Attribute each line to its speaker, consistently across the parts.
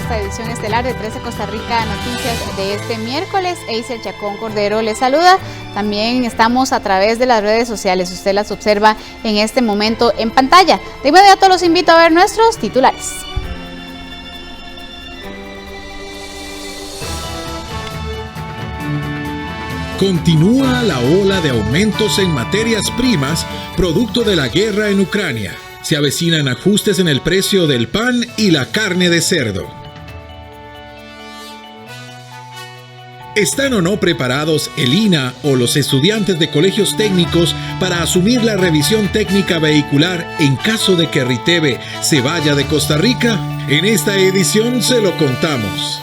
Speaker 1: esta edición estelar de 13 Costa Rica Noticias de este miércoles. Eiser Chacón Cordero les saluda. También estamos a través de las redes sociales. Usted las observa en este momento en pantalla. De inmediato los invito a ver nuestros titulares.
Speaker 2: Continúa la ola de aumentos en materias primas, producto de la guerra en Ucrania. Se avecinan ajustes en el precio del pan y la carne de cerdo. ¿Están o no preparados el INA o los estudiantes de colegios técnicos para asumir la revisión técnica vehicular en caso de que Riteve se vaya de Costa Rica? En esta edición se lo contamos.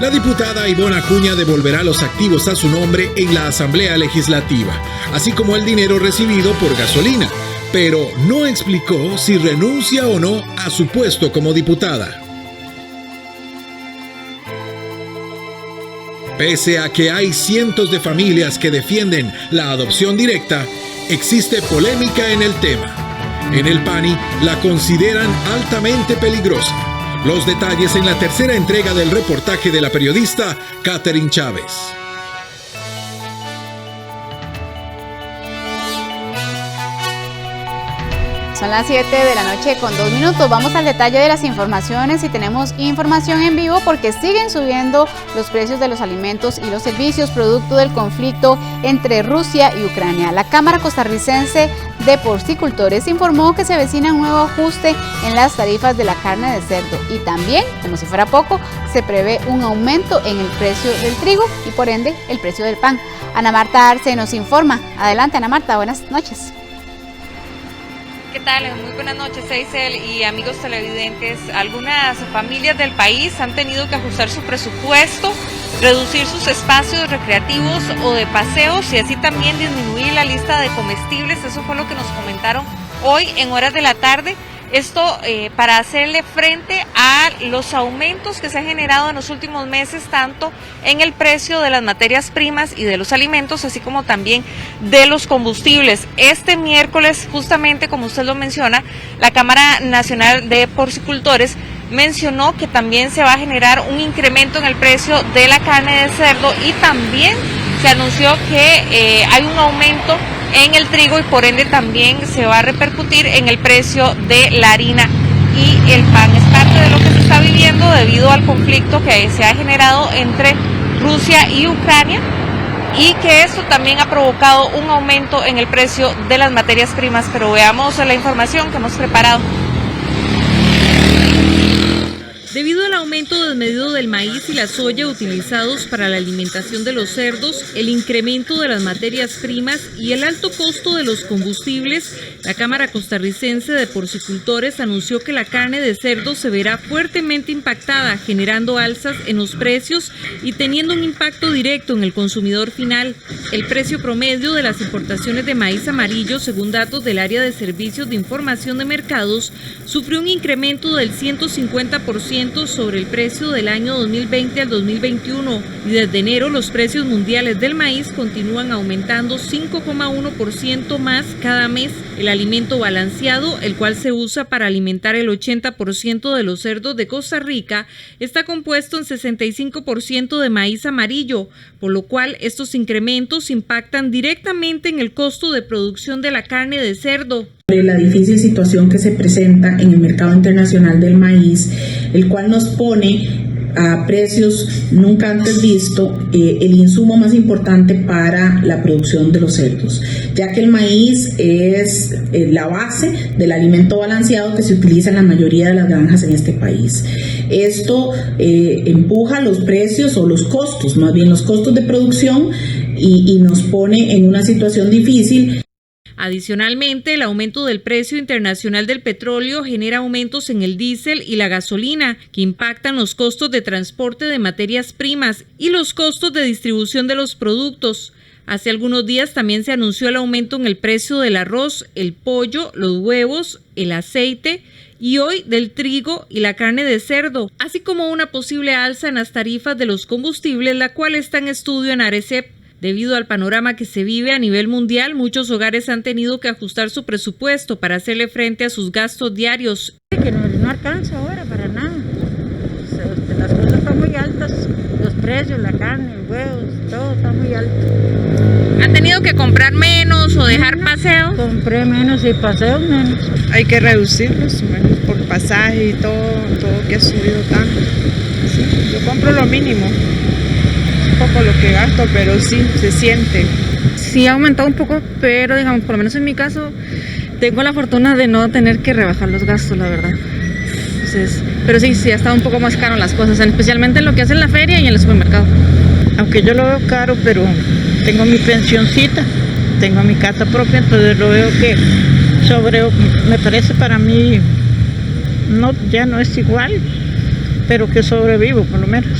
Speaker 2: La diputada Ivonne Acuña devolverá los activos a su nombre en la Asamblea Legislativa, así como el dinero recibido por gasolina, pero no explicó si renuncia o no a su puesto como diputada. Pese a que hay cientos de familias que defienden la adopción directa, existe polémica en el tema. En el PANI la consideran altamente peligrosa. Los detalles en la tercera entrega del reportaje de la periodista Catherine Chávez.
Speaker 1: Son las 7 de la noche con 2 minutos. Vamos al detalle de las informaciones y tenemos información en vivo porque siguen subiendo los precios de los alimentos y los servicios producto del conflicto entre Rusia y Ucrania. La Cámara Costarricense de Porcicultores informó que se avecina un nuevo ajuste en las tarifas de la carne de cerdo y también, como si fuera poco, se prevé un aumento en el precio del trigo y por ende el precio del pan. Ana Marta Arce nos informa. Adelante, Ana Marta, buenas noches.
Speaker 3: ¿Qué tal? Muy buenas noches, Eisel y amigos televidentes. Algunas familias del país han tenido que ajustar su presupuesto, reducir sus espacios recreativos o de paseos y así también disminuir la lista de comestibles. Eso fue lo que nos comentaron hoy en horas de la tarde. Esto para hacerle frente a los aumentos que se han generado en los últimos meses, tanto en el precio de las materias primas y de los alimentos, así como también de los combustibles. Este miércoles, justamente como usted lo menciona, la Cámara Nacional de Porcicultores mencionó que también se va a generar un incremento en el precio de la carne de cerdo y también se anunció que hay un aumento en el trigo y por ende también se va a repercutir en el precio de la harina y el pan. Es parte de lo que se está viviendo debido al conflicto que se ha generado entre Rusia y Ucrania y que esto también ha provocado un aumento en el precio de las materias primas. Pero veamos la información que hemos preparado. Debido al aumento desmedido del maíz y la soya utilizados para la alimentación de los cerdos, el incremento de las materias primas y el alto costo de los combustibles, la Cámara Costarricense de Porcicultores anunció que la carne de cerdo se verá fuertemente impactada, generando alzas en los precios y teniendo un impacto directo en el consumidor final. El precio promedio de las importaciones de maíz amarillo, según datos del Área de Servicios de Información de Mercados, sufrió un incremento del 150% sobre el precio del año 2020 al 2021 y desde enero los precios mundiales del maíz continúan aumentando 5,1% más cada mes. El alimento balanceado, el cual se usa para alimentar el 80% de los cerdos de Costa Rica, está compuesto en 65% de maíz amarillo, por lo cual estos incrementos impactan directamente en el costo de producción de la carne de cerdo.
Speaker 4: La difícil situación que se presenta en el mercado internacional del maíz, el cual nos pone a precios nunca antes visto el insumo más importante para la producción de los cerdos, ya que el maíz es la base del alimento balanceado que se utiliza en la mayoría de las granjas en este país. Esto empuja los precios o los costos, más bien los costos de producción y nos pone en una situación difícil.
Speaker 3: Adicionalmente, el aumento del precio internacional del petróleo genera aumentos en el diésel y la gasolina, que impactan los costos de transporte de materias primas y los costos de distribución de los productos. Hace algunos días también se anunció el aumento en el precio del arroz, el pollo, los huevos, el aceite y hoy del trigo y la carne de cerdo, así como una posible alza en las tarifas de los combustibles, la cual está en estudio en Arecep. Debido al panorama que se vive a nivel mundial, muchos hogares han tenido que ajustar su presupuesto para hacerle frente a sus gastos diarios.
Speaker 5: Que no alcanza ahora para nada. Las cosas están muy altas, los precios, la carne, el huevo, todo está muy alto.
Speaker 3: ¿Han tenido que comprar menos o dejar paseos?
Speaker 5: Compré menos y paseos menos.
Speaker 6: Hay que reducirlos, bueno, por pasaje y todo que ha subido tanto. Sí, yo compro lo mínimo, un poco lo que gasto, pero sí, se siente.
Speaker 7: Sí ha aumentado un poco, pero digamos, por lo menos en mi caso, tengo la fortuna de no tener que rebajar los gastos, la verdad. Entonces, pero sí ha estado un poco más caro las cosas, especialmente en lo que hace en la feria y en el supermercado.
Speaker 5: Aunque yo lo veo caro, pero tengo mi pensioncita, tengo mi casa propia, entonces lo veo que me parece para mí, ya no es igual, pero que sobrevivo por lo menos.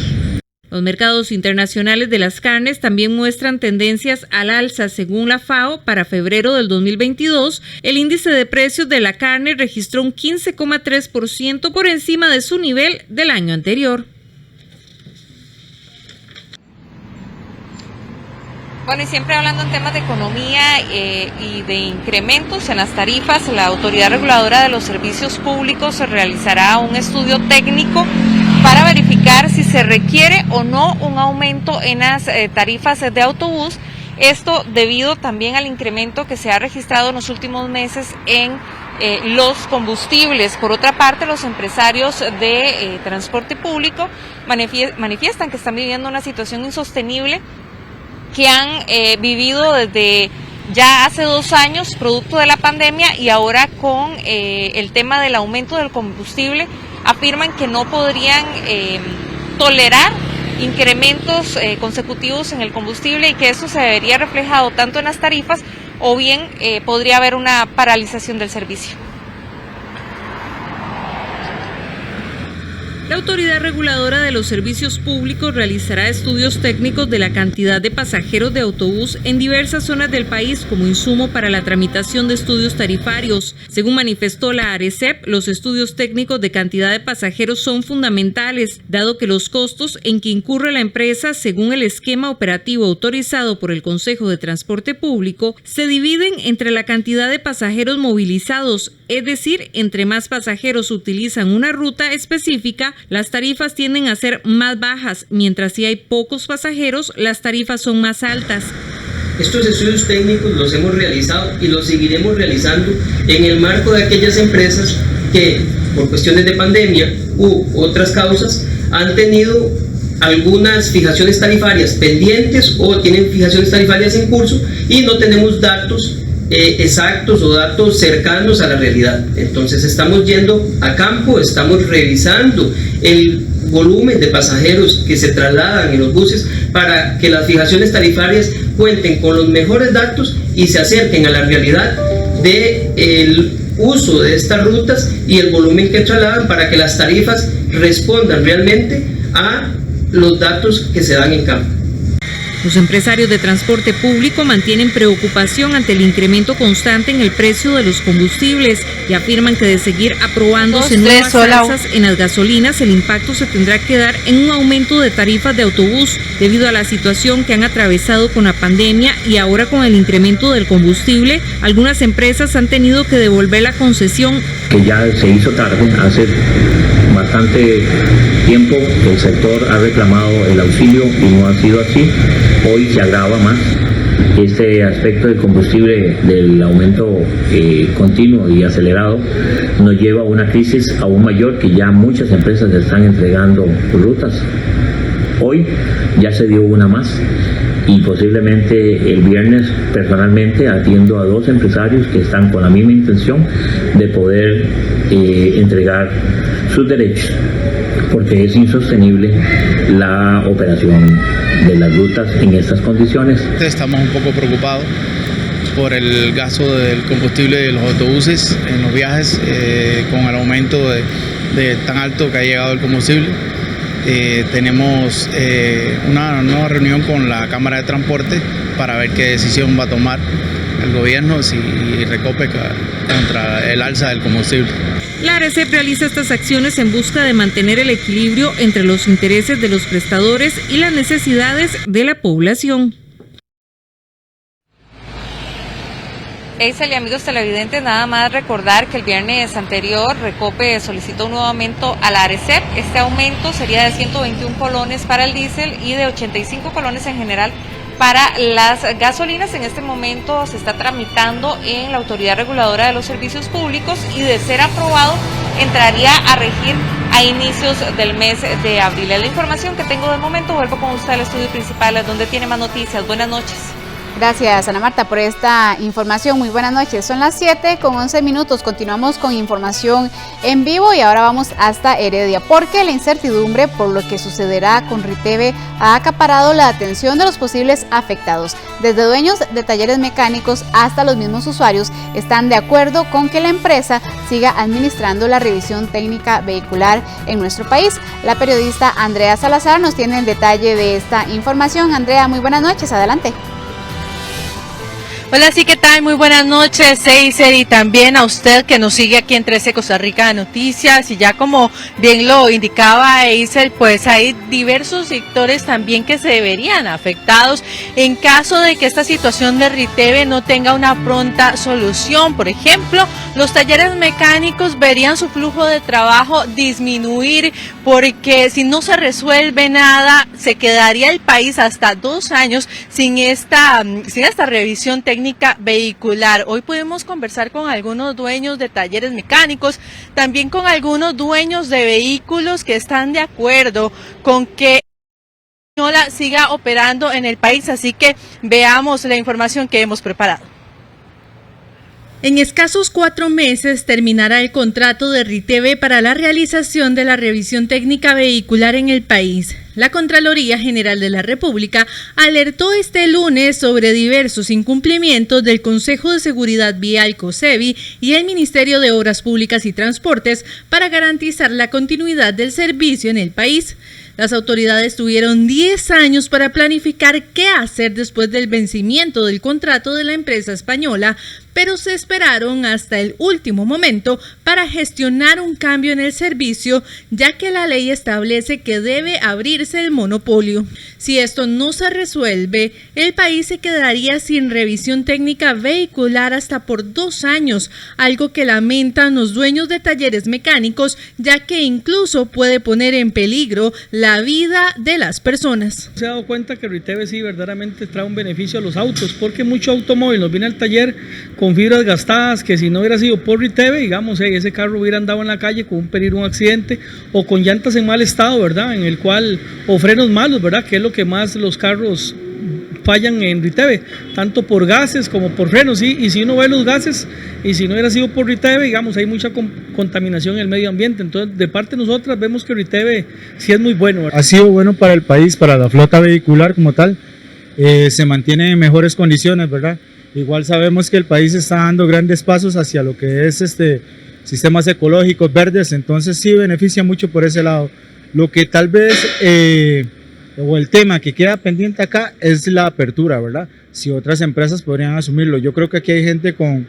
Speaker 3: Los mercados internacionales de las carnes también muestran tendencias al alza. Según la FAO, para febrero del 2022, el índice de precios de la carne registró un 15,3% por encima de su nivel del año anterior. Bueno, y siempre hablando en temas de economía y de incrementos en las tarifas, la Autoridad Reguladora de los Servicios Públicos realizará un estudio técnico para verificar si se requiere o no un aumento en las tarifas de autobús. Esto debido también al incremento que se ha registrado en los últimos meses en los combustibles. Por otra parte, los empresarios de transporte público manifiestan que están viviendo una situación insostenible que han vivido desde ya hace 2 años, producto de la pandemia, y ahora con el tema del aumento del combustible, afirman que no podrían tolerar incrementos consecutivos en el combustible y que eso se vería reflejado tanto en las tarifas o bien podría haber una paralización del servicio. La Autoridad Reguladora de los Servicios Públicos realizará estudios técnicos de la cantidad de pasajeros de autobús en diversas zonas del país como insumo para la tramitación de estudios tarifarios. Según manifestó la ARECEP, los estudios técnicos de cantidad de pasajeros son fundamentales, dado que los costos en que incurre la empresa, según el esquema operativo autorizado por el Consejo de Transporte Público, se dividen entre la cantidad de pasajeros movilizados, es decir, entre más pasajeros utilizan una ruta específica, las tarifas tienden a ser más bajas, mientras si hay pocos pasajeros, las tarifas son más altas.
Speaker 8: Estos estudios técnicos los hemos realizado y los seguiremos realizando en el marco de aquellas empresas que, por cuestiones de pandemia u otras causas, han tenido algunas fijaciones tarifarias pendientes o tienen fijaciones tarifarias en curso y no tenemos datos exactos o datos cercanos a la realidad. Entonces estamos yendo a campo, estamos revisando el volumen de pasajeros que se trasladan en los buses para que las fijaciones tarifarias cuenten con los mejores datos y se acerquen a la realidad del uso de estas rutas y el volumen que trasladan para que las tarifas respondan realmente a los datos que se dan en campo.
Speaker 3: Los empresarios de transporte público mantienen preocupación ante el incremento constante en el precio de los combustibles y afirman que de seguir aprobándose nuevas alzas en las gasolinas, el impacto se tendrá que dar en un aumento de tarifas de autobús debido a la situación que han atravesado con la pandemia y ahora con el incremento del combustible. Algunas empresas han tenido que devolver la concesión.
Speaker 9: Que ya se hizo tarde, hace bastante tiempo que el sector ha reclamado el auxilio y no ha sido así. Hoy se agrava más este aspecto del combustible, del aumento continuo y acelerado, nos lleva a una crisis aún mayor que ya muchas empresas están entregando rutas. Hoy ya se dio una más y posiblemente el viernes personalmente atiendo a 2 empresarios que están con la misma intención de poder entregar sus derechos, porque es insostenible la operación de las rutas en estas condiciones.
Speaker 10: Estamos un poco preocupados por el gasto del combustible de los autobuses en los viajes, con el aumento de tan alto que ha llegado el combustible. Tenemos una nueva reunión con la Cámara de Transporte para ver qué decisión va a tomar el gobierno si recope contra el alza del combustible.
Speaker 3: La ARECEP realiza estas acciones en busca de mantener el equilibrio entre los intereses de los prestadores y las necesidades de la población. Eisel y amigos televidentes, nada más recordar que el viernes anterior Recope solicitó un nuevo aumento a la ARECEP. Este aumento sería de 121 colones para el diésel y de 85 colones en general para las gasolinas. En este momento se está tramitando en la Autoridad Reguladora de los Servicios Públicos y de ser aprobado entraría a regir a inicios del mes de abril. Es la información que tengo de momento. Vuelvo con usted al estudio principal, donde tiene más noticias. Buenas noches.
Speaker 1: Gracias, Ana Marta, por esta información. Muy buenas noches. Son las 7:11. Continuamos con información en vivo y ahora vamos hasta Heredia, porque la incertidumbre por lo que sucederá con Riteve ha acaparado la atención de los posibles afectados. Desde dueños de talleres mecánicos hasta los mismos usuarios están de acuerdo con que la empresa siga administrando la revisión técnica vehicular en nuestro país. La periodista Andrea Salazar nos tiene el detalle de esta información. Andrea, muy buenas noches. Adelante.
Speaker 11: Hola, sí, ¿qué tal? Muy buenas noches, Eisel, y también a usted que nos sigue aquí en 13 Costa Rica Noticias. Y ya como bien lo indicaba Eisel, pues hay diversos sectores también que se verían afectados en caso de que esta situación de Riteve no tenga una pronta solución. Por ejemplo, los talleres mecánicos verían su flujo de trabajo disminuir, porque si no se resuelve nada, se quedaría el país hasta 2 años sin esta revisión técnica vehicular. Hoy pudimos conversar con algunos dueños de talleres mecánicos, también con algunos dueños de vehículos que están de acuerdo con que la siga operando en el país, así que veamos la información que hemos preparado. En escasos 4 meses terminará el contrato de Riteve para la realización de la revisión técnica vehicular en el país. La Contraloría General de la República alertó este lunes sobre diversos incumplimientos del Consejo de Seguridad Vial COSEVI y el Ministerio de Obras Públicas y Transportes para garantizar la continuidad del servicio en el país. Las autoridades tuvieron 10 años para planificar qué hacer después del vencimiento del contrato de la empresa española, pero se esperaron hasta el último momento para gestionar un cambio en el servicio, ya que la ley establece que debe abrirse el monopolio. Si esto no se resuelve, el país se quedaría sin revisión técnica vehicular hasta por 2 años, algo que lamentan los dueños de talleres mecánicos, ya que incluso puede poner en peligro la vida de las personas.
Speaker 12: Se ha dado cuenta que Riteve sí verdaderamente trae un beneficio a los autos, porque mucho automóvil nos viene al taller con fibras gastadas, que si no hubiera sido por Riteve, digamos, ese carro hubiera andado en la calle con un peligro, un accidente, o con llantas en mal estado, ¿verdad? En el cual, o frenos malos, ¿verdad? Que es lo que más los carros fallan en Riteve, tanto por gases como por frenos, ¿sí? Y si uno ve los gases, y si no hubiera sido por Riteve, digamos, hay mucha contaminación en el medio ambiente. Entonces, de parte de nosotras, vemos que Riteve sí es muy bueno, ¿verdad?
Speaker 13: Ha sido bueno para el país, para la flota vehicular como tal, se mantiene en mejores condiciones, ¿verdad? Igual sabemos que el país está dando grandes pasos hacia lo que es sistemas ecológicos verdes, entonces sí beneficia mucho por ese lado. Lo que tal vez, o el tema que queda pendiente acá es la apertura, ¿verdad? Si otras empresas podrían asumirlo. Yo creo que aquí hay gente con...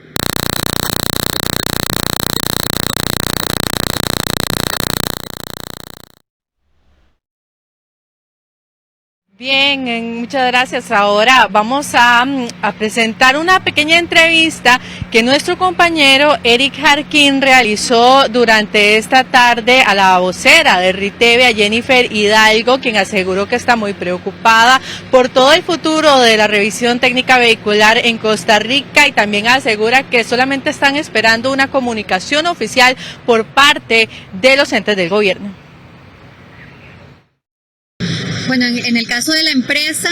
Speaker 11: Bien, muchas gracias. Ahora vamos a presentar una pequeña entrevista que nuestro compañero Eric Jarquín realizó durante esta tarde a la vocera de Riteve, a Jennifer Hidalgo, quien aseguró que está muy preocupada por todo el futuro de la revisión técnica vehicular en Costa Rica, y también asegura que solamente están esperando una comunicación oficial por parte de los entes del gobierno.
Speaker 14: Bueno, en el caso de la empresa,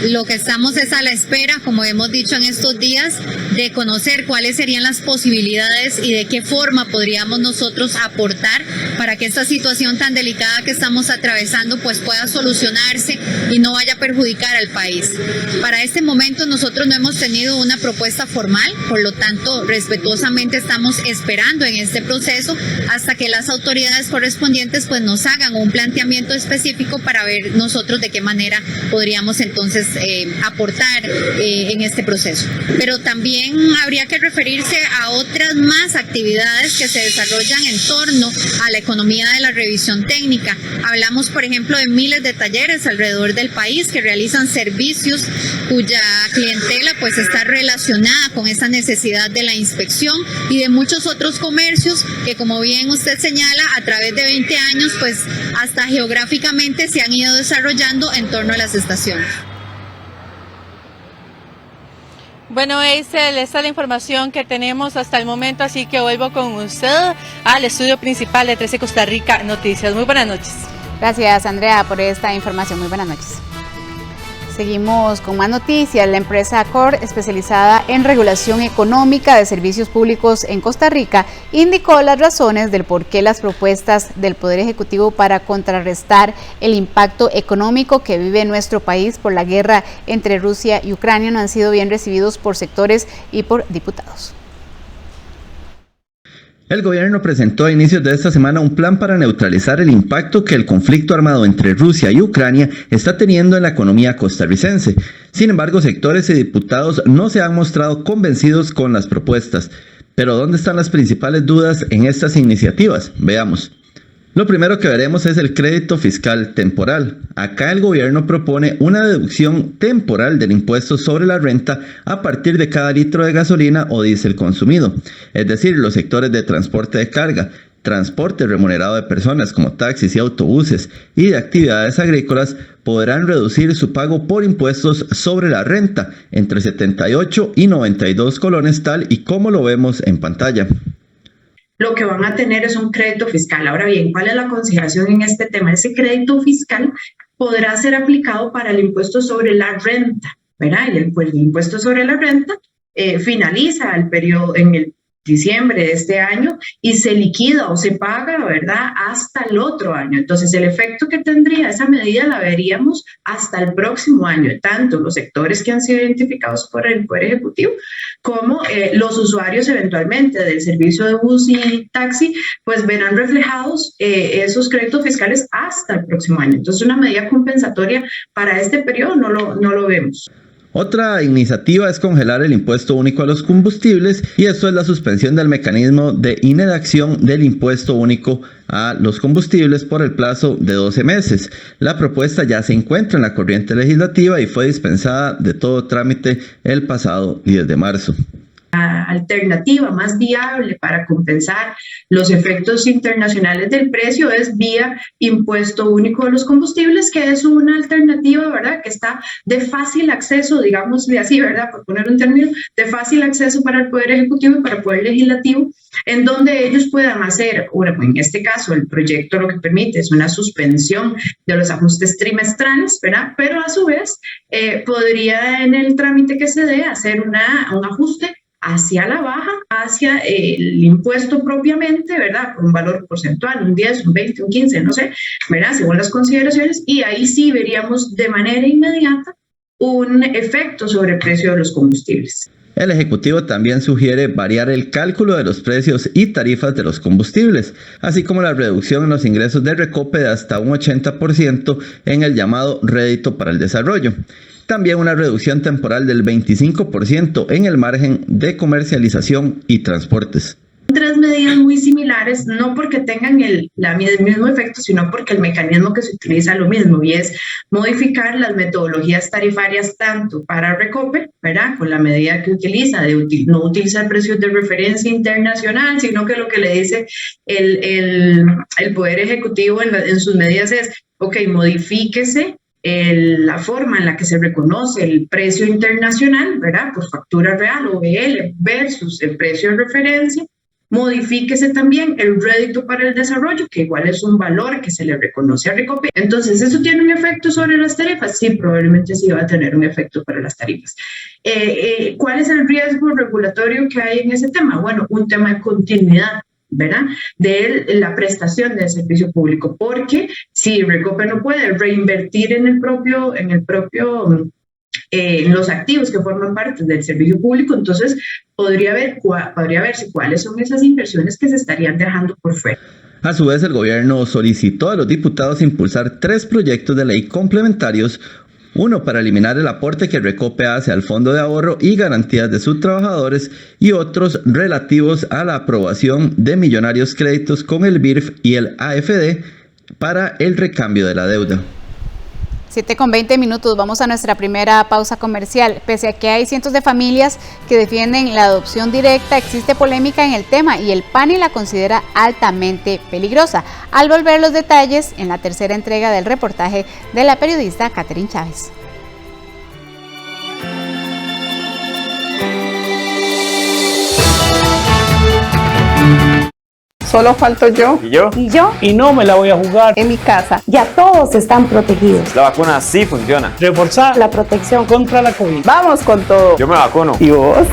Speaker 14: lo que estamos es a la espera, como hemos dicho en estos días, de conocer cuáles serían las posibilidades y de qué forma podríamos nosotros aportar para que esta situación tan delicada que estamos atravesando pues pueda solucionarse y no vaya a perjudicar al país. Para este momento nosotros no hemos tenido una propuesta formal, por lo tanto respetuosamente estamos esperando en este proceso hasta que las autoridades correspondientes pues nos hagan un planteamiento específico para ver nosotros nosotros de qué manera podríamos entonces aportar en este proceso. Pero también habría que referirse a otras más actividades que se desarrollan en torno a la economía de la revisión técnica. Hablamos, por ejemplo, de miles de talleres alrededor del país que realizan servicios cuya clientela pues está relacionada con esa necesidad de la inspección, y de muchos otros comercios que, como bien usted señala, a través de 20 años pues hasta geográficamente se han ido desarrollando en torno a las estaciones.
Speaker 11: Bueno, Eisel, esta es la información que tenemos hasta el momento, así que vuelvo con usted al estudio principal de 13 Costa Rica Noticias. Muy buenas noches.
Speaker 1: Gracias, Andrea, por esta información. Muy buenas noches. Seguimos con más noticias. La empresa Accor, especializada en regulación económica de servicios públicos en Costa Rica, indicó las razones del por qué las propuestas del Poder Ejecutivo para contrarrestar el impacto económico que vive nuestro país por la guerra entre Rusia y Ucrania no han sido bien recibidos por sectores y por diputados.
Speaker 15: El gobierno presentó a inicios de esta semana un plan para neutralizar el impacto que el conflicto armado entre Rusia y Ucrania está teniendo en la economía costarricense. Sin embargo, sectores y diputados no se han mostrado convencidos con las propuestas. Pero ¿dónde están las principales dudas en estas iniciativas? Veamos. Lo primero que veremos es el crédito fiscal temporal. Acá el gobierno propone una deducción temporal del impuesto sobre la renta a partir de cada litro de gasolina o diésel consumido. Es decir, los sectores de transporte de carga, transporte remunerado de personas como taxis y autobuses y de actividades agrícolas podrán reducir su pago por impuestos sobre la renta entre 78 y 92 colones, tal y como lo vemos en pantalla.
Speaker 4: Lo que van a tener es un crédito fiscal. Ahora bien, ¿cuál es la consideración en este tema? Ese crédito fiscal podrá ser aplicado para el impuesto sobre la renta, ¿verdad? Y el impuesto sobre la renta finaliza el periodo en el diciembre de este año y se liquida o se paga, ¿verdad?, hasta el otro año. Entonces, el efecto que tendría esa medida la veríamos hasta el próximo año, tanto los sectores que han sido identificados por el Poder Ejecutivo como los usuarios eventualmente del servicio de bus y taxi, pues verán reflejados esos créditos fiscales hasta el próximo año. Entonces, una medida compensatoria para este periodo no lo vemos.
Speaker 15: Otra iniciativa es congelar el impuesto único a los combustibles, y esto es la suspensión del mecanismo de inedacción del impuesto único a los combustibles por el plazo de 12 meses. La propuesta ya se encuentra en la corriente legislativa y fue dispensada de todo trámite el pasado 10 de marzo.
Speaker 4: Alternativa más viable para compensar los efectos internacionales del precio es vía impuesto único a los combustibles, que es una alternativa, ¿verdad?, que está de fácil acceso, digámosle así, ¿verdad?, por poner un término, de fácil acceso para el Poder Ejecutivo y para el Poder Legislativo, en donde ellos puedan hacer, bueno, en este caso el proyecto lo que permite es una suspensión de los ajustes trimestrales, ¿verdad?, pero a su vez podría en el trámite que se dé hacer un ajuste hacia la baja, hacia el impuesto propiamente, ¿verdad?, por un valor porcentual, un 10, un 20, un 15, no sé, ¿verdad?, según las consideraciones, y ahí sí veríamos de manera inmediata un efecto sobre el precio de los combustibles.
Speaker 15: El Ejecutivo también sugiere variar el cálculo de los precios y tarifas de los combustibles, así como la reducción en los ingresos de Recope de hasta un 80% en el llamado Rédito para el Desarrollo. También una reducción temporal del 25% en el margen de comercialización y transportes.
Speaker 4: Tres medidas muy similares, no porque tengan el mismo efecto, sino porque el mecanismo que se utiliza es lo mismo, y es modificar las metodologías tarifarias tanto para Recope, ¿verdad?, con la medida que utiliza de no utilizar precios de referencia internacional, sino que lo que le dice el Poder Ejecutivo en sus medidas es, ok, modifíquese la forma en la que se reconoce el precio internacional, ¿verdad?, por factura real o OVL versus el precio de referencia. Modifíquese también el rédito para el desarrollo, que igual es un valor que se le reconoce a Recope. Entonces, ¿eso tiene un efecto sobre las tarifas? Sí, probablemente sí va a tener un efecto para las tarifas. ¿Cuál es el riesgo regulatorio que hay en ese tema? Bueno, un tema de continuidad, ¿verdad?, de la prestación del servicio público, porque si Recope no puede reinvertir en los activos que forman parte del servicio público, entonces podría verse cuáles son esas inversiones que se estarían dejando por fuera.
Speaker 15: A su vez, el gobierno solicitó a los diputados impulsar 3 proyectos de ley complementarios, uno para eliminar el aporte que Recope hace al Fondo de Ahorro y Garantías de sus trabajadores y otros relativos a la aprobación de millonarios créditos con el BIRF y el AFD para el recambio de la deuda.
Speaker 1: 7:20, vamos a nuestra primera pausa comercial. Pese a que hay cientos de familias que defienden la adopción directa, existe polémica en el tema y el PANI la considera altamente peligrosa. Al volver los detalles en la tercera entrega del reportaje de la periodista Catherine Chávez.
Speaker 16: Solo falto yo.
Speaker 17: ¿Y yo?
Speaker 16: ¿Y yo?
Speaker 17: Y no me la voy a jugar.
Speaker 16: En mi casa ya todos están protegidos.
Speaker 17: La vacuna sí funciona.
Speaker 16: Reforzar la protección
Speaker 17: contra la COVID.
Speaker 16: Vamos con todo.
Speaker 17: Yo me vacuno.
Speaker 16: ¿Y vos?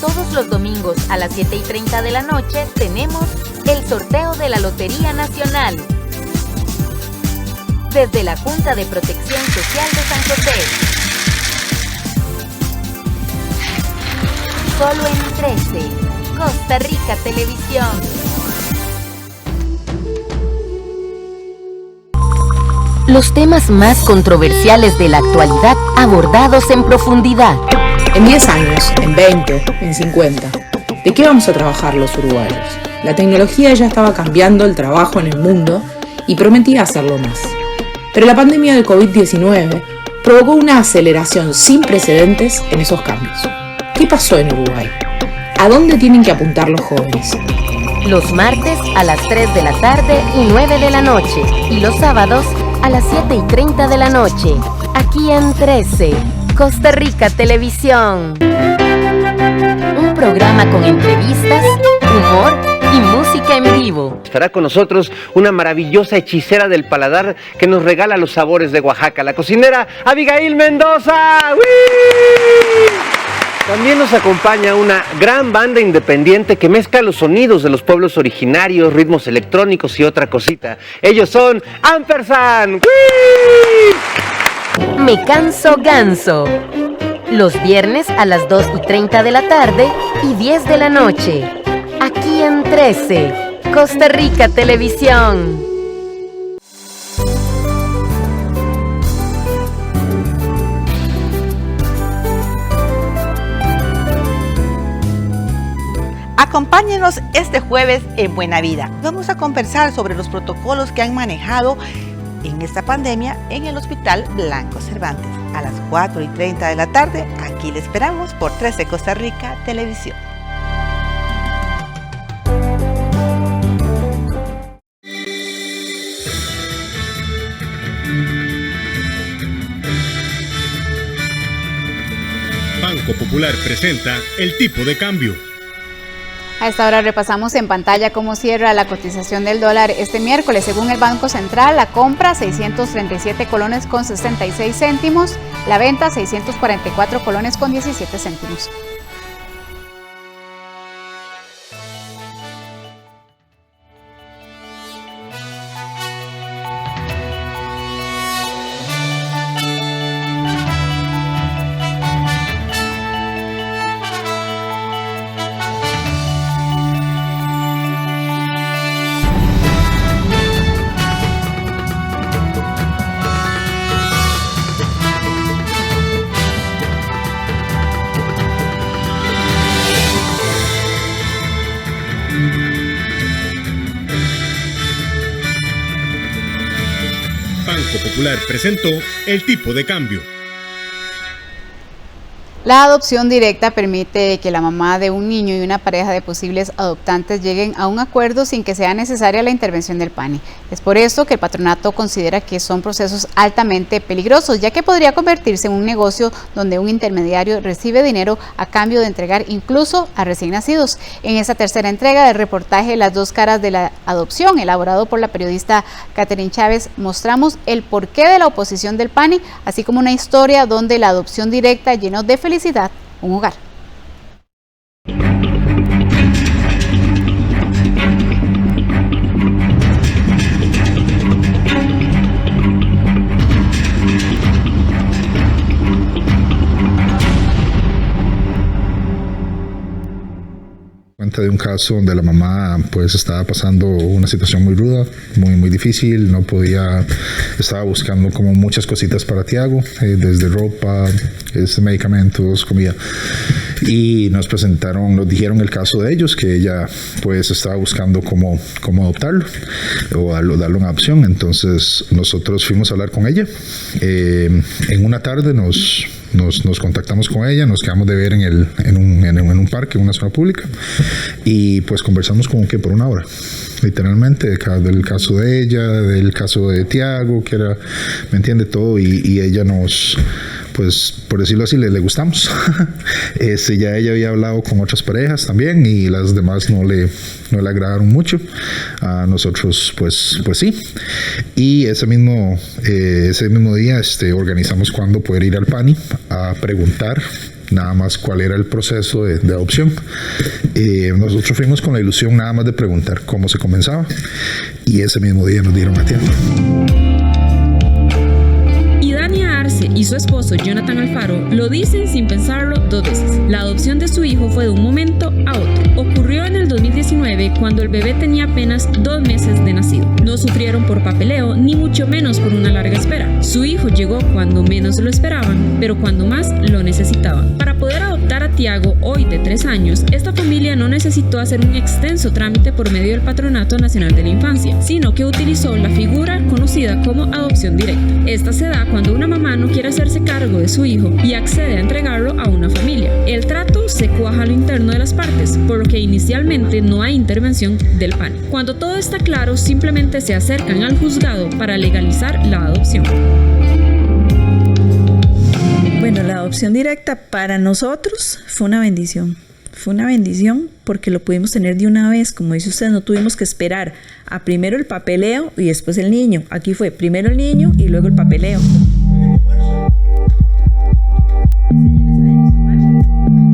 Speaker 18: Todos los domingos a las 7:30 de la noche tenemos el sorteo de la Lotería Nacional. Desde la Junta de Protección Social de San José. Solo en 13, Costa Rica Televisión. Los temas más controversiales de la actualidad abordados en profundidad.
Speaker 19: En 10 años, en 20, en 50, ¿de qué vamos a trabajar los uruguayos? La tecnología ya estaba cambiando el trabajo en el mundo y prometía hacerlo más. Pero la pandemia del COVID-19 provocó una aceleración sin precedentes en esos cambios. ¿Qué pasó en Uruguay? ¿A dónde tienen que apuntar los jóvenes?
Speaker 18: Los martes a las 3 de la tarde y 9 de la noche. Y los sábados a las 7:30 de la noche. Aquí en 13, Costa Rica Televisión. Un programa con entrevistas, humor y música en vivo.
Speaker 20: Estará con nosotros una maravillosa hechicera del paladar que nos regala los sabores de Oaxaca, la cocinera Abigail Mendoza. ¡Uy! También nos acompaña una gran banda independiente que mezcla los sonidos de los pueblos originarios, ritmos electrónicos y otra cosita. Ellos son Ampersand. ¡Uy!
Speaker 18: Me canso ganso. Los viernes a las 2:30 de la tarde y 10 de la noche. Aquí en 13, Costa Rica Televisión.
Speaker 21: Acompáñenos este jueves en Buena Vida. Vamos a conversar sobre los protocolos que han manejado en esta pandemia en el Hospital Blanco Cervantes. A las 4:30 de la tarde, aquí le esperamos por 13 Costa Rica Televisión.
Speaker 2: Banco Popular presenta el tipo de cambio.
Speaker 1: A esta hora repasamos en pantalla cómo cierra la cotización del dólar este miércoles. Según el Banco Central, la compra 637 colones con 66 céntimos, la venta 644 colones con 17 céntimos.
Speaker 2: Banco Popular presentó el tipo de cambio.
Speaker 1: La adopción directa permite que la mamá de un niño y una pareja de posibles adoptantes lleguen a un acuerdo sin que sea necesaria la intervención del PANI. Es por eso que el patronato considera que son procesos altamente peligrosos, ya que podría convertirse en un negocio donde un intermediario recibe dinero a cambio de entregar incluso a recién nacidos. En esta tercera entrega del reportaje Las dos caras de la adopción, elaborado por la periodista Catherine Chávez, mostramos el porqué de la oposición del PANI, así como una historia donde la adopción directa llenó de felicidad un hogar.
Speaker 6: cuenta de un caso donde la mamá pues estaba pasando una situación muy ruda, muy difícil, no podía, estaba buscando como muchas cositas para Tiago, desde ropa, medicamentos, comida, y nos dijeron el caso de ellos, que ella pues estaba buscando cómo adoptarlo o darle una adopción. Entonces nosotros fuimos a hablar con ella, en una tarde nos contactamos con ella, nos quedamos de ver en un parque, en una zona pública, y pues conversamos como que por una hora, literalmente, del caso de ella, del caso de Tiago, que era, me entiende, todo, y ella nos, pues por decirlo así, le gustamos. Ya ella había hablado con otras parejas también y las demás no le agradaron mucho. A nosotros pues sí. Y ese mismo día organizamos cuándo poder ir al PANI a preguntar nada más cuál era el proceso de adopción. Nosotros fuimos con la ilusión nada más de preguntar cómo se comenzaba, y ese mismo día nos dieron a tiempo.
Speaker 22: Y su esposo Jonathan Alfaro lo dicen sin pensarlo 2 veces. La adopción de su hijo fue de un momento a otro. Ocurrió en el 2019 cuando el bebé tenía apenas 2 meses de nacido. No sufrieron por papeleo ni mucho menos por una larga espera. Su hijo llegó cuando menos lo esperaban, pero cuando más lo necesitaban. Para poder adoptar a Tiago, hoy de 3 años, esta familia no necesitó hacer un extenso trámite por medio del Patronato Nacional de la Infancia, sino que utilizó la figura conocida como adopción directa. Esta se da cuando una mamá no quiere hacerse cargo de su hijo y accede a entregarlo a una familia. El trato se cuaja a lo interno de las partes, por lo que inicialmente no hay intervención del PANI. Cuando todo está claro, simplemente se acercan al juzgado para legalizar la adopción.
Speaker 23: Bueno, la adopción directa para nosotros fue una bendición. Fue una bendición porque lo pudimos tener de una vez, como dice usted, no tuvimos que esperar a primero el papeleo y después el niño. Aquí fue primero el niño y luego el papeleo.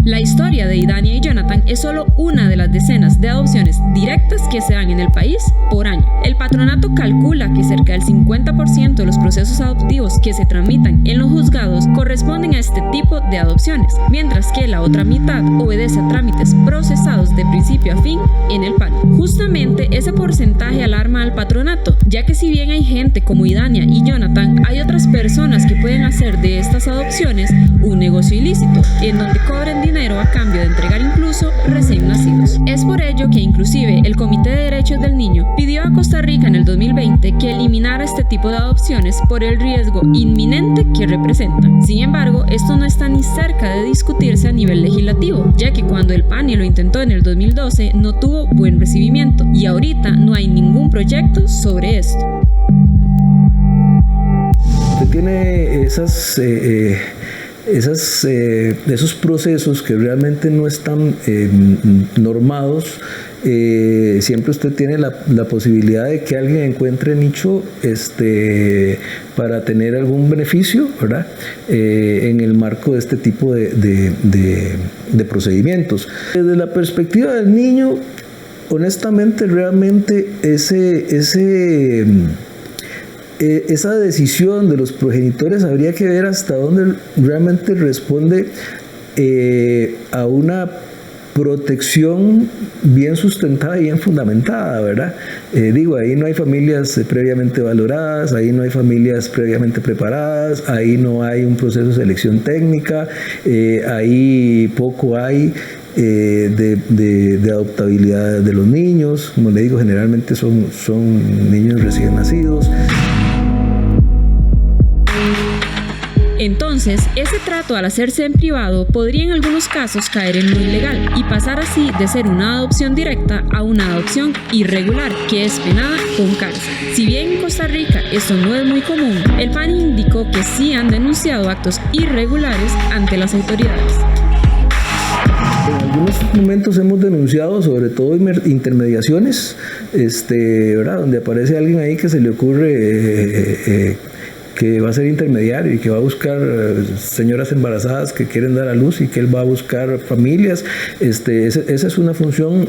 Speaker 22: La historia de Idania y Jonathan es solo una de las decenas de adopciones directas que se dan en el país por año. El patronato calcula que cerca del 50% de los procesos adoptivos que se tramitan en los juzgados corresponden a este tipo de adopciones, mientras que la otra mitad obedece a trámites procesados de principio a fin en el PANI. Justamente ese porcentaje alarma al patronato, ya que si bien hay gente como Idania y Jonathan, hay otras personas que pueden hacer de estas adopciones un negocio ilícito, en donde cobren dinero a cambio de entregar incluso recién nacidos. Es por ello que inclusive el Comité de Derechos del Niño pidió a Costa Rica en el 2020 que eliminara este tipo de adopciones por el riesgo inminente que representan. Sin embargo, esto no está ni cerca de discutirse a nivel legislativo, ya que cuando el PANI lo intentó en el 2012 no tuvo buen recibimiento y ahorita no hay ningún proyecto sobre esto.
Speaker 24: Usted tiene esos procesos que realmente no están normados. Siempre usted tiene la posibilidad de que alguien encuentre nicho para tener algún beneficio, ¿verdad? En el marco de este tipo de procedimientos. Desde la perspectiva del niño, honestamente, realmente esa decisión de los progenitores habría que ver hasta dónde realmente responde a una protección bien sustentada y bien fundamentada, ¿verdad? Ahí no hay familias previamente valoradas, ahí no hay familias previamente preparadas, ahí no hay un proceso de selección técnica, ahí poco hay de adoptabilidad de los niños. Como le digo, generalmente son niños recién nacidos.
Speaker 22: Entonces, ese trato al hacerse en privado podría en algunos casos caer en lo ilegal y pasar así de ser una adopción directa a una adopción irregular que es penada con cárcel. Si bien en Costa Rica esto no es muy común, el PANI indicó que sí han denunciado actos irregulares ante las autoridades.
Speaker 24: En algunos momentos hemos denunciado sobre todo intermediaciones, ¿verdad? Donde aparece alguien ahí que se le ocurre que va a ser intermediario y que va a buscar señoras embarazadas que quieren dar a luz y que él va a buscar familias. Esa es una función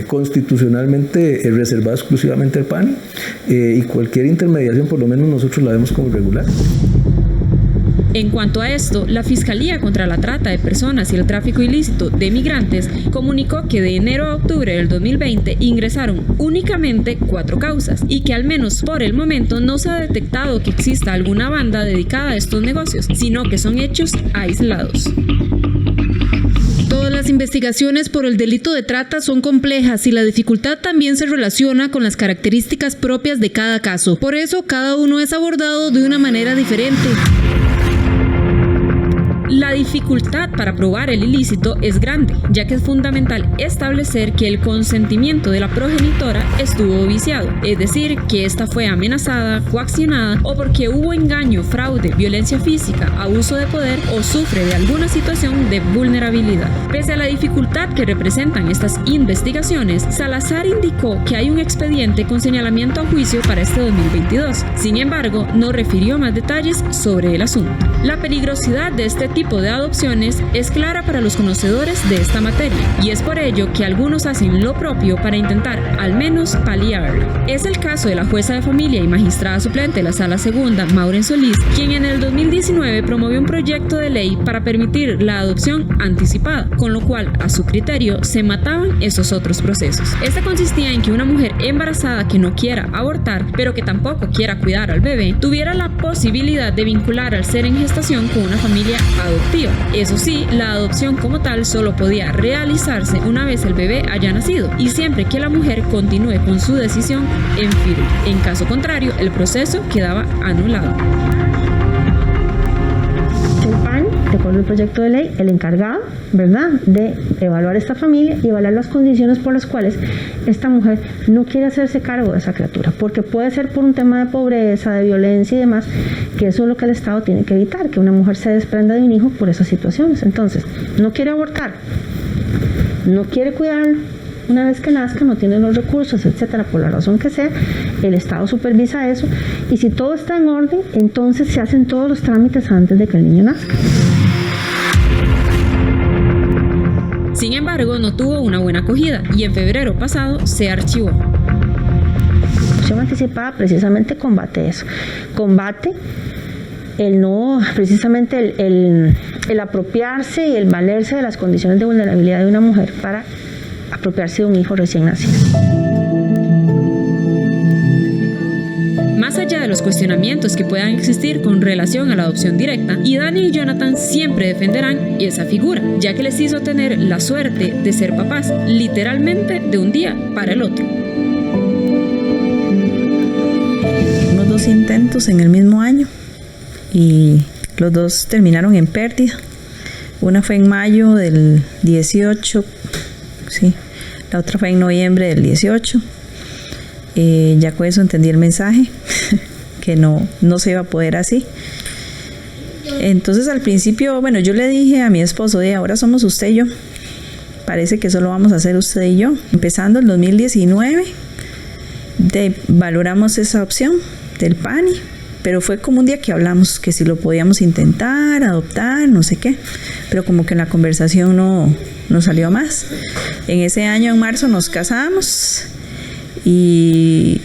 Speaker 24: constitucionalmente reservada exclusivamente al PANI, y cualquier intermediación, por lo menos nosotros la vemos como irregular.
Speaker 22: En cuanto a esto, la Fiscalía contra la Trata de Personas y el Tráfico Ilícito de Migrantes comunicó que de enero a octubre del 2020 ingresaron únicamente 4 causas y que al menos por el momento no se ha detectado que exista alguna banda dedicada a estos negocios, sino que son hechos aislados.
Speaker 5: Todas las investigaciones por el delito de trata son complejas y la dificultad también se relaciona con las características propias de cada caso. Por eso, cada uno es abordado de una manera diferente.
Speaker 22: La dificultad para probar el ilícito es grande, ya que es fundamental establecer que el consentimiento de la progenitora estuvo viciado, es decir, que ésta fue amenazada, coaccionada o porque hubo engaño, fraude, violencia física, abuso de poder o sufre de alguna situación de vulnerabilidad. Pese a la dificultad que representan estas investigaciones, Salazar indicó que hay un expediente con señalamiento a juicio para este 2022. Sin embargo, no refirió más detalles sobre el asunto. La peligrosidad de este tipo de adopciones es clara para los conocedores de esta materia y es por ello que algunos hacen lo propio para intentar al menos paliarla. Es el caso de la jueza de familia y magistrada suplente de la Sala Segunda, Maureen Solís, quien en el 2019 promovió un proyecto de ley para permitir la adopción anticipada, con lo cual a su criterio se mataban esos otros procesos. Este consistía en que una mujer embarazada que no quiera abortar, pero que tampoco quiera cuidar al bebé, tuviera la posibilidad de vincular al ser en gestación con una familia adoptiva. Eso sí, la adopción como tal solo podía realizarse una vez el bebé haya nacido y siempre que la mujer continúe con su decisión en firme. En caso contrario, el proceso quedaba anulado.
Speaker 7: El PAN, de acuerdo al proyecto de ley, el encargado, ¿verdad?, de evaluar esta familia y evaluar las condiciones por las cuales esta mujer no quiere hacerse cargo de esa criatura, porque puede ser por un tema de pobreza, de violencia y demás, que eso es lo que el Estado tiene que evitar, que una mujer se desprenda de un hijo por esas situaciones. Entonces, no quiere abortar, no quiere cuidarlo, una vez que nazca no tiene los recursos, etcétera, por la razón que sea, el Estado supervisa eso y si todo está en orden, entonces se hacen todos los trámites antes de que el niño nazca.
Speaker 22: Sin embargo, no tuvo una buena acogida y en febrero pasado se archivó.
Speaker 7: La adopción anticipada precisamente combate eso, combate el no, precisamente el apropiarse y el valerse de las condiciones de vulnerabilidad de una mujer para apropiarse de un hijo recién nacido.
Speaker 22: Más allá de los cuestionamientos que puedan existir con relación a la adopción directa, Dani y Jonathan siempre defenderán esa figura, ya que les hizo tener la suerte de ser papás, literalmente de un día para el otro.
Speaker 23: Unos 2 intentos en el mismo año y los 2 terminaron en pérdida. Una fue en mayo del 18, sí, la otra fue en noviembre del 18. Ya con eso entendí el mensaje, que no se iba a poder así. Entonces al principio, bueno, yo le dije a mi esposo, ahora somos usted y yo, parece que solo vamos a hacer usted y yo. Empezando el 2019, valoramos esa opción del PANI, pero fue como un día que hablamos que si lo podíamos intentar, adoptar, no sé qué, pero como que en la conversación no salió más. En ese año, en marzo, nos casamos. Y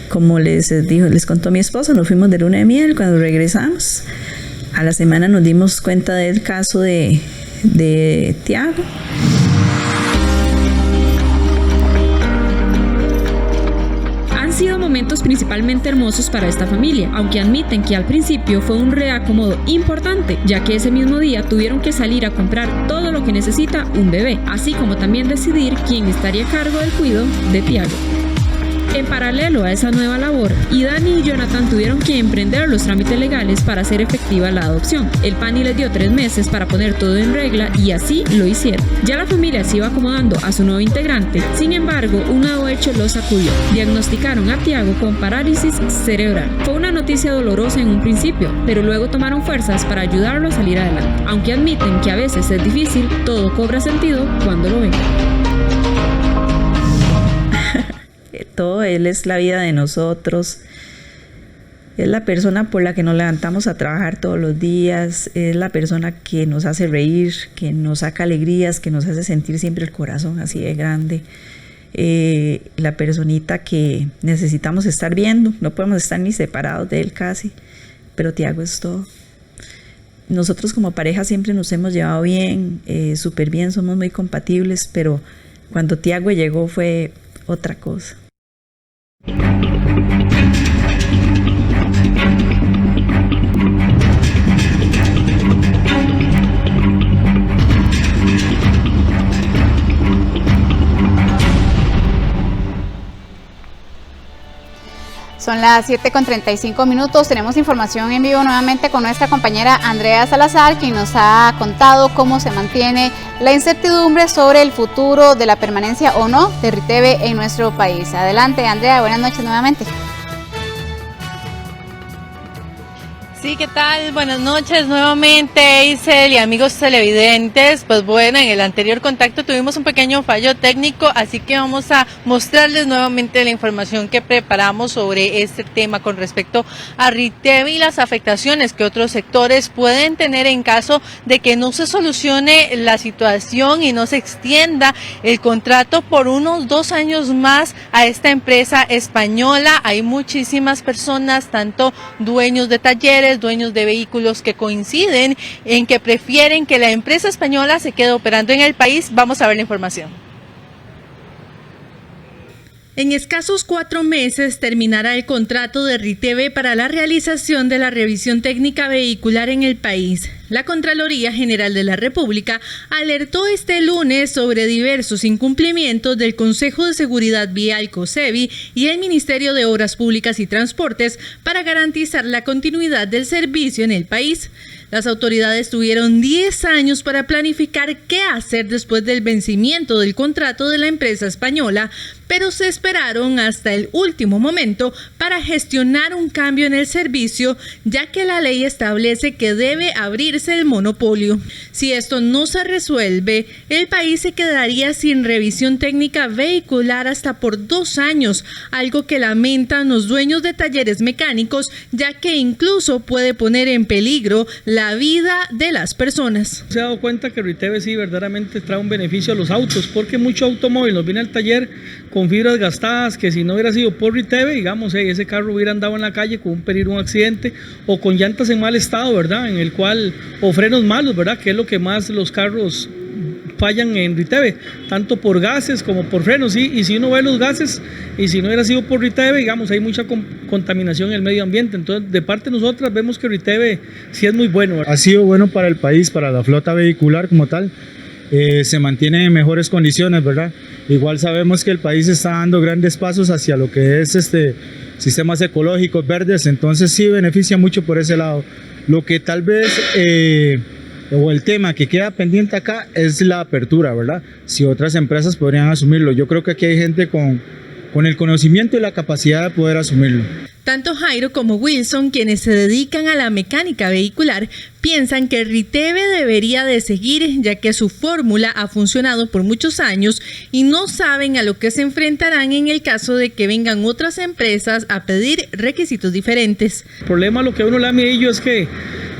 Speaker 23: como les contó mi esposo, nos fuimos de luna de miel. Cuando regresamos, a la semana nos dimos cuenta del caso de Tiago.
Speaker 22: Han sido momentos principalmente hermosos para esta familia, aunque admiten que al principio fue un reacomodo importante, ya que ese mismo día tuvieron que salir a comprar todo lo que necesita un bebé, así como también decidir quién estaría a cargo del cuidado de Tiago. En paralelo a esa nueva labor, Dani y Jonathan tuvieron que emprender los trámites legales para hacer efectiva la adopción. El PANI les dio 3 meses para poner todo en regla y así lo hicieron. Ya la familia se iba acomodando a su nuevo integrante, sin embargo, un nuevo hecho los sacudió. Diagnosticaron a Tiago con parálisis cerebral. Fue una noticia dolorosa en un principio, pero luego tomaron fuerzas para ayudarlo a salir adelante. Aunque admiten que a veces es difícil, todo cobra sentido cuando lo ven.
Speaker 23: Todo, él es la vida de nosotros, es la persona por la que nos levantamos a trabajar todos los días, es la persona que nos hace reír, que nos saca alegrías, que nos hace sentir siempre el corazón así de grande, la personita que necesitamos estar viendo, no podemos estar ni separados de él casi, pero Tiago es todo. nosotros como pareja siempre nos hemos llevado bien, súper bien, somos muy compatibles, pero cuando Tiago llegó fue otra cosa.
Speaker 1: Son las 7:35. Tenemos información en vivo nuevamente con nuestra compañera Andrea Salazar, quien nos ha contado cómo se mantiene la incertidumbre sobre el futuro de la permanencia o no de Riteve en nuestro país. Adelante, Andrea, buenas noches nuevamente.
Speaker 11: Sí, ¿qué tal? Buenas noches nuevamente, Isel y amigos televidentes. Pues bueno, en el anterior contacto tuvimos un pequeño fallo técnico, así que vamos a mostrarles nuevamente la información que preparamos sobre este tema con respecto a Riteve y las afectaciones que otros sectores pueden tener en caso de que no se solucione la situación y no se extienda el contrato por unos 2 años más a esta empresa española. Hay muchísimas personas, tanto dueños de talleres, dueños de vehículos, que coinciden en que prefieren que la empresa española se quede operando en el país. Vamos a ver la información. En escasos 4 meses terminará el contrato de Riteve para la realización de la revisión técnica vehicular en el país. La Contraloría General de la República alertó este lunes sobre diversos incumplimientos del Consejo de Seguridad Vial COSEVI y el Ministerio de Obras Públicas y Transportes para garantizar la continuidad del servicio en el país. Las autoridades tuvieron 10 años para planificar qué hacer después del vencimiento del contrato de la empresa española, pero se esperaron hasta el último momento para gestionar un cambio en el servicio, ya que la ley establece que debe abrirse el monopolio. Si esto no se resuelve, el país se quedaría sin revisión técnica vehicular hasta por 2 años, algo que lamentan los dueños de talleres mecánicos, ya que incluso puede poner en peligro la vida de las personas.
Speaker 12: Se ha dado cuenta que Riteve sí verdaderamente trae un beneficio a los autos, porque mucho automóvil nos viene al taller con fibras gastadas, que si no hubiera sido por Riteve, digamos, ese carro hubiera andado en la calle con un peligro, un accidente, o con llantas en mal estado, ¿verdad? En el cual, o frenos malos, ¿verdad? Que es lo que más los carros fallan en Riteve, tanto por gases como por frenos, ¿sí? Y si uno ve los gases, y si no hubiera sido por Riteve, digamos, hay mucha contaminación en el medio ambiente. Entonces, de parte de nosotras, vemos que Riteve sí es muy bueno, ¿verdad?
Speaker 13: Ha sido bueno para el país, para la flota vehicular como tal. Se mantiene en mejores condiciones, ¿verdad? Igual sabemos que el país está dando grandes pasos hacia lo que es sistemas ecológicos verdes, entonces sí beneficia mucho por ese lado. Lo que tal vez, o el tema que queda pendiente acá es la apertura, ¿verdad? Si otras empresas podrían asumirlo. Yo creo que aquí hay gente con el conocimiento y la capacidad de poder asumirlo.
Speaker 11: Tanto Jairo como Wilson, quienes se dedican a la mecánica vehicular, piensan que Riteve debería de seguir, ya que su fórmula ha funcionado por muchos años y no saben a lo que se enfrentarán en el caso de que vengan otras empresas a pedir requisitos diferentes.
Speaker 12: El problema, lo que uno le da miedo es que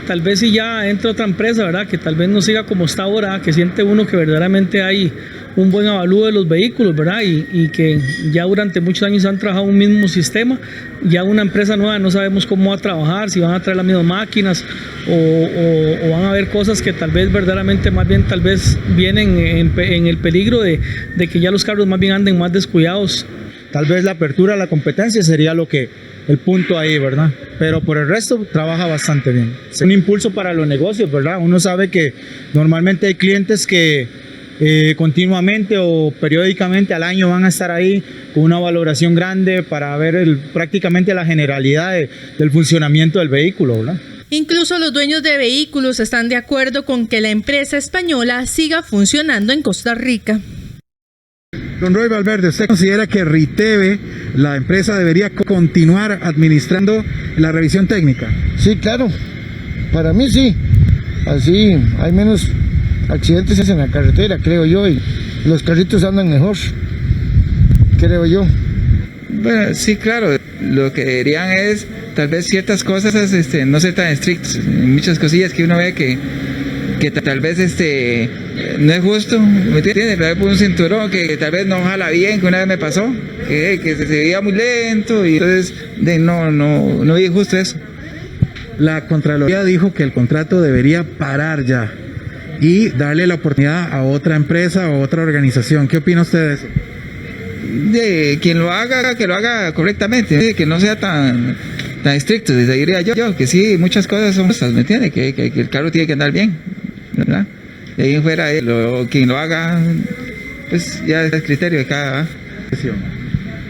Speaker 12: tal vez si ya entra otra empresa, ¿verdad? Que tal vez no siga como está ahora, que siente uno que verdaderamente hay un buen avalúo de los vehículos, ¿verdad? Y que ya durante muchos años han trabajado un mismo sistema. Ya una empresa nueva no sabemos cómo va a trabajar, si van a traer las mismas máquinas o van a haber cosas que tal vez verdaderamente más bien tal vez vienen en el peligro de que ya los carros más bien anden más descuidados.
Speaker 13: Tal vez la apertura a la competencia sería el punto ahí, ¿verdad? Pero por el resto trabaja bastante bien. Es un impulso para los negocios, ¿verdad? Uno sabe que normalmente hay clientes que continuamente o periódicamente al año van a estar ahí con una valoración grande para ver prácticamente la generalidad del funcionamiento del vehículo, ¿verdad?
Speaker 11: Incluso los dueños de vehículos están de acuerdo con que la empresa española siga funcionando en Costa Rica.
Speaker 3: Don Roy Valverde, ¿usted considera que Riteve, la empresa, debería continuar administrando la revisión técnica?
Speaker 8: Sí, claro. Para mí sí. Así hay menos accidentes en la carretera, creo yo, y los carritos andan mejor, creo yo.
Speaker 9: Bueno, sí, claro. Lo que deberían es, tal vez ciertas cosas, no ser tan estrictos. Muchas cosillas que uno ve que tal vez no es justo, ¿me entiendes? Tal vez por un cinturón que tal vez no jala bien, que una vez me pasó, que se veía muy lento y entonces no es justo eso.
Speaker 3: la Contraloría dijo que el contrato debería parar ya y darle la oportunidad a otra empresa o otra organización. ¿Qué opina usted de eso?
Speaker 9: De quien lo haga, que lo haga correctamente, que no sea tan estricto, diría yo, que sí, muchas cosas son estas, ¿me entiende? Que el carro tiene que andar bien, ¿verdad? De ahí en fuera, quien lo haga, pues ya es el criterio de cada...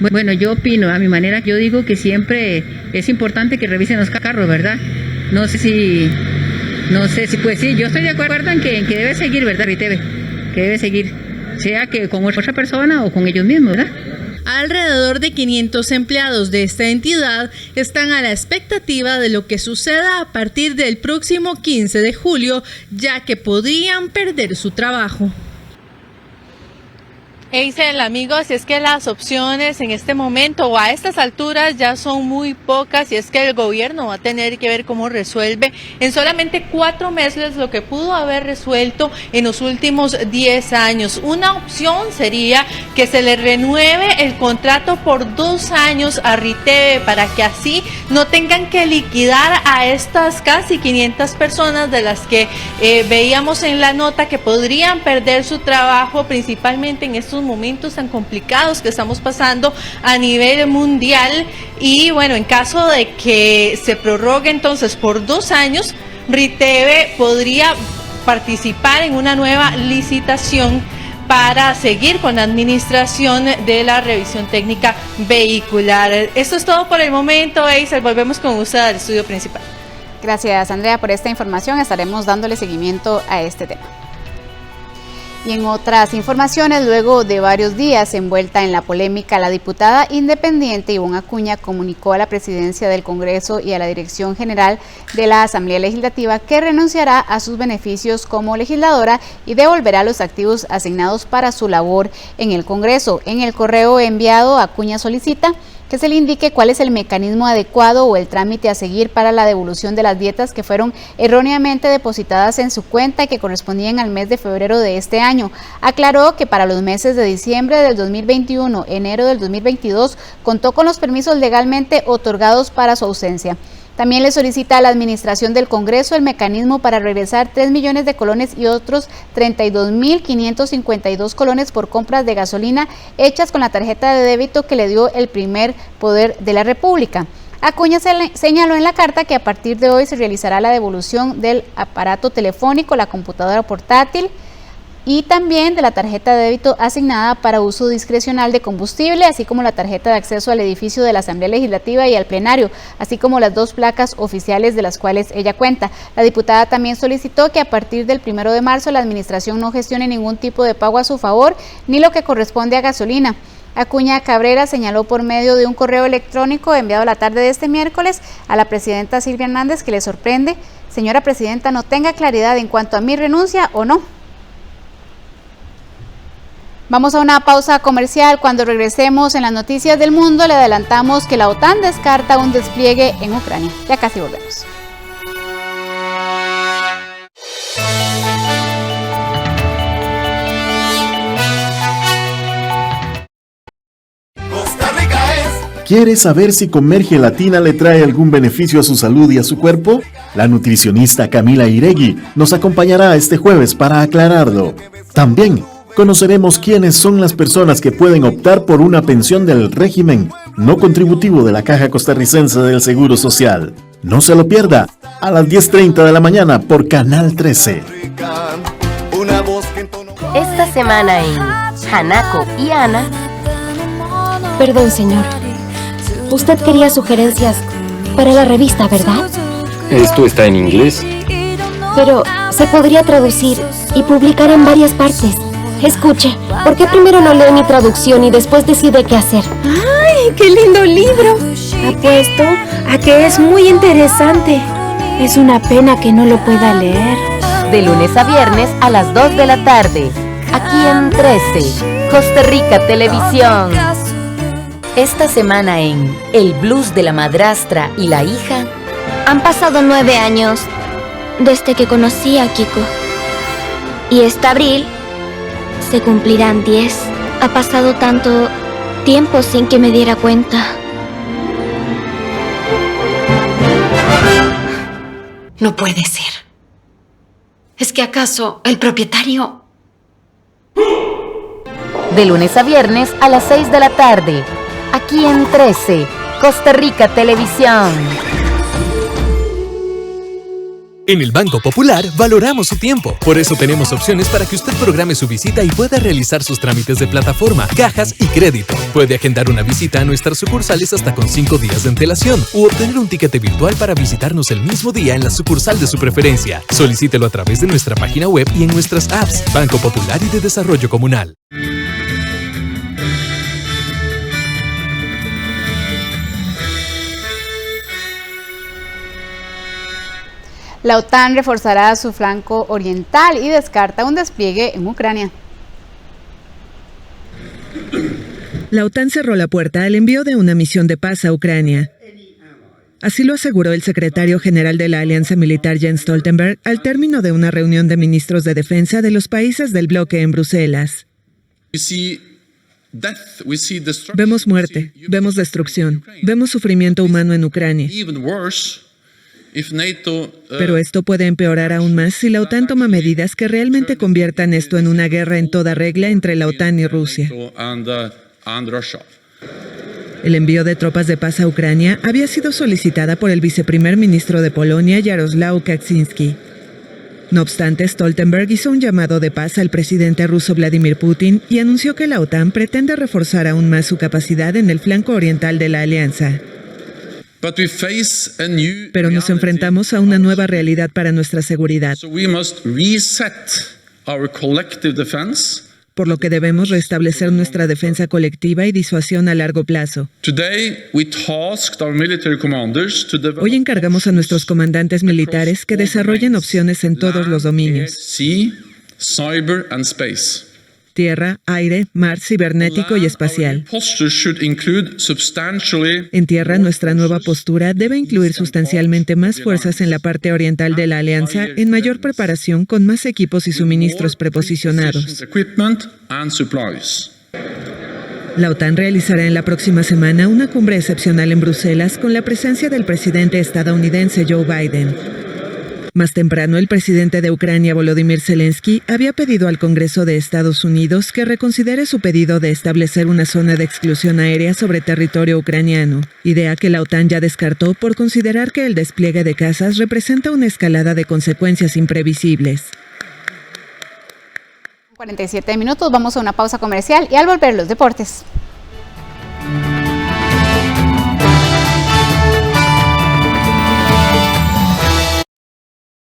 Speaker 4: Bueno, yo opino, a mi manera, yo digo que siempre es importante que revisen los carros, ¿verdad? No sé si, pues sí, yo estoy de acuerdo en que debe seguir, ¿verdad, Riteve? Que debe seguir, sea que con otra persona o con ellos mismos, ¿verdad?
Speaker 10: Alrededor de 500 empleados de esta entidad están a la expectativa de lo que suceda a partir del próximo 15 de julio, ya que podrían perder su trabajo.
Speaker 11: Eisel, amigos, es que las opciones en este momento o a estas alturas ya son muy pocas y es que el gobierno va a tener que ver cómo resuelve en solamente 4 meses lo que pudo haber resuelto en los últimos 10 años. Una opción sería que se le renueve el contrato por 2 años a Riteve para que así no tengan que liquidar a estas casi 500 personas de las que veíamos en la nota que podrían perder su trabajo, principalmente en estos momentos tan complicados que estamos pasando a nivel mundial. Y bueno, en caso de que se prorrogue entonces por 2 años, Riteve podría participar en una nueva licitación para seguir con la administración de la revisión técnica vehicular. Esto es todo por el momento, Eisel. Volvemos con usted al estudio principal.
Speaker 1: Gracias, Andrea, por esta información. Estaremos dándole seguimiento a este tema. Y en otras informaciones, luego de varios días envuelta en la polémica, la diputada independiente Ivonne Acuña comunicó a la presidencia del Congreso y a la Dirección General de la Asamblea Legislativa que renunciará a sus beneficios como legisladora y devolverá los activos asignados para su labor en el Congreso. En el correo enviado, Acuña solicita que se le indique cuál es el mecanismo adecuado o el trámite a seguir para la devolución de las dietas que fueron erróneamente depositadas en su cuenta y que correspondían al mes de febrero de este año. Aclaró que para los meses de diciembre del 2021, enero del 2022, contó con los permisos legalmente otorgados para su ausencia. También le solicita a la Administración del Congreso el mecanismo para regresar 3 millones de colones y otros 32.552 colones por compras de gasolina hechas con la tarjeta de débito que le dio el primer poder de la República. Acuña señaló en la carta que a partir de hoy se realizará la devolución del aparato telefónico, la computadora portátil y también de la tarjeta de débito asignada para uso discrecional de combustible, así como la tarjeta de acceso al edificio de la Asamblea Legislativa y al plenario, así como las 2 placas oficiales de las cuales ella cuenta. La diputada también solicitó que a partir del 1 de marzo la administración no gestione ningún tipo de pago a su favor, ni lo que corresponde a gasolina. Acuña Cabrera señaló por medio de un correo electrónico enviado la tarde de este miércoles a la presidenta Silvia Hernández que le sorprende: señora presidenta, no tenga claridad en cuanto a mi renuncia o no. Vamos a una pausa comercial. Cuando regresemos en las noticias del mundo, le adelantamos que la OTAN descarta un despliegue en Ucrania. Ya casi volvemos.
Speaker 14: ¿Quiere saber si comer gelatina le trae algún beneficio a su salud y a su cuerpo? La nutricionista Camila Iregui nos acompañará este jueves para aclararlo. También conoceremos quiénes son las personas que pueden optar por una pensión del régimen no contributivo de la Caja Costarricense del Seguro Social. No se lo pierda, a las 10:30 de la mañana por Canal 13.
Speaker 18: Esta semana en Hanako y Ana.
Speaker 15: Perdón, señor. Usted quería sugerencias para la revista, ¿verdad?
Speaker 25: Esto está en inglés.
Speaker 15: Pero se podría traducir y publicar en varias partes. Escuche, ¿por qué primero no lee mi traducción y después decide qué hacer?
Speaker 26: ¡Ay, qué lindo libro! Apuesto a que es muy interesante. Es una pena que no lo pueda leer.
Speaker 18: De lunes a viernes a las 2 de la tarde, aquí en 13, Costa Rica Televisión. Esta semana en El Blues de la Madrastra y la Hija.
Speaker 15: Han pasado 9 años desde que conocí a Kiko. Y este abril se cumplirán 10. Ha pasado tanto tiempo sin que me diera cuenta.
Speaker 2: No puede ser. ¿Es que acaso el propietario?
Speaker 18: De lunes a viernes a las 6 de la tarde, aquí en 13, Costa Rica Televisión.
Speaker 16: En el Banco Popular valoramos su tiempo. Por eso tenemos opciones para que usted programe su visita y pueda realizar sus trámites de plataforma, cajas y crédito. Puede agendar una visita a nuestras sucursales hasta con 5 días de antelación u obtener un tiquete virtual para visitarnos el mismo día en la sucursal de su preferencia. Solicítelo a través de nuestra página web y en nuestras apps. Banco Popular y de Desarrollo Comunal.
Speaker 1: La OTAN reforzará su flanco oriental y descarta un despliegue en Ucrania.
Speaker 17: La OTAN cerró la puerta al envío de una misión de paz a Ucrania. Así lo aseguró el secretario general de la Alianza Militar Jens Stoltenberg al término de una reunión de ministros de defensa de los países del bloque en Bruselas. Vemos muerte, vemos destrucción, vemos sufrimiento humano en Ucrania. Pero esto puede empeorar aún más si la OTAN toma medidas que realmente conviertan esto en una guerra en toda regla entre la OTAN y Rusia. El envío de tropas de paz a Ucrania había sido solicitada por el viceprimer ministro de Polonia, Jarosław Kaczyński. No obstante, Stoltenberg hizo un llamado de paz al presidente ruso Vladimir Putin y anunció que la OTAN pretende reforzar aún más su capacidad en el flanco oriental de la alianza. Pero nos enfrentamos a una nueva realidad para nuestra seguridad, por lo que debemos restablecer nuestra defensa colectiva y disuasión a largo plazo. Hoy encargamos a nuestros comandantes militares que desarrollen opciones en todos los dominios: tierra, aire, mar, cibernético y espacial. En tierra, nuestra nueva postura debe incluir sustancialmente más fuerzas en la parte oriental de la alianza, en mayor preparación con más equipos y suministros preposicionados. La OTAN realizará en la próxima semana una cumbre excepcional en Bruselas con la presencia del presidente estadounidense Joe Biden. Más temprano, el presidente de Ucrania, Volodymyr Zelensky, había pedido al Congreso de Estados Unidos que reconsidere su pedido de establecer una zona de exclusión aérea sobre territorio ucraniano, idea que la OTAN ya descartó por considerar que el despliegue de cazas representa una escalada de consecuencias imprevisibles.
Speaker 1: 47 minutos, vamos a una pausa comercial y al volver los deportes.